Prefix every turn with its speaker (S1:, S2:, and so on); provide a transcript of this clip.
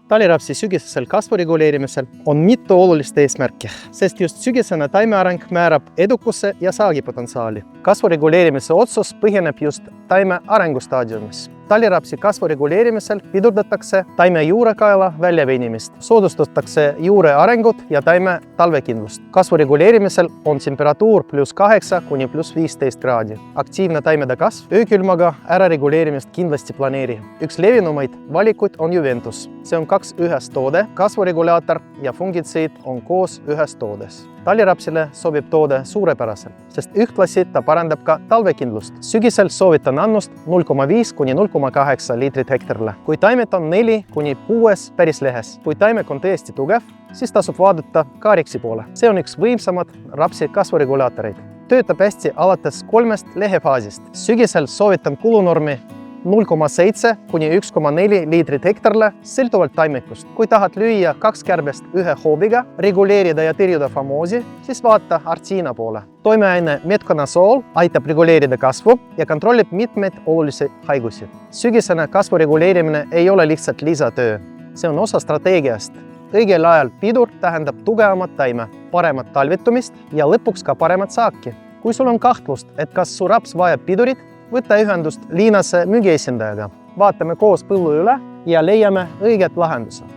S1: Talirapsi sügisesel kasvu reguleerimisel on mitu olulist eesmärki, sest just sügisene taimeareng määrab edukuse ja saagipotentsiaali. Kasvu reguleerimise otsus põhineb just taime arengustaadiumis. Talirapsi kasvu reguleerimisel pidurdatakse taime juurekaela väljaveinimist, soodustatakse juure arengut ja taime talvekindlust. Kasvu reguleerimisel on temperatuur +8 kuni +15 kraadi. Aktiivne taimede kasv öökülmaga ärareguleerimist kindlasti planeeri. Üks levinumaid valikuid on Juventus. See on 2 ühes toode, kasvuregulaator ja fungitsiid on koos ühes toodes. Talirapsile sobib toode suurepäraselt, sest ühtlasi ta parandab ka talvekindlust. Sügisel soovitan annust 0,5 kuni 0,8 liitrit hektarile. Kui taimed on 4 kuni 6 pärislehes. Kui taimek on tõesti tugev, siis tasub vaadata Caarixi poole. See on üks võimsamad rapsi kasvuregulaatoreid. Töötab hästi alates 3 lehefaasist. Sügisel soovitan kulunormi 0,7 kuni 1,4 liitrit hektarile sõltuvalt taimekust. Kui tahad lüüa 2 kärbest ühe hoobiga, reguleerida ja tõrjuda famoosi, siis vaata Artsina poole. Toimeaine metkonasool aitab reguleerida kasvu ja kontrollib mitmeid olulisi haigusi. Sügisene kasvu reguleerimine ei ole lihtsalt lisatöö. See on osa strateegiast. Õigel ajal pidur tähendab tugevamat taime, paremat talvitumist ja lõpuks ka paremat saaki. Kui sul on kahtlust, et kas su raps vajab pidurit, võta ühendust liinase müügiesindajaga. Vaatame koos põllu üle ja leiame õiget lahenduse.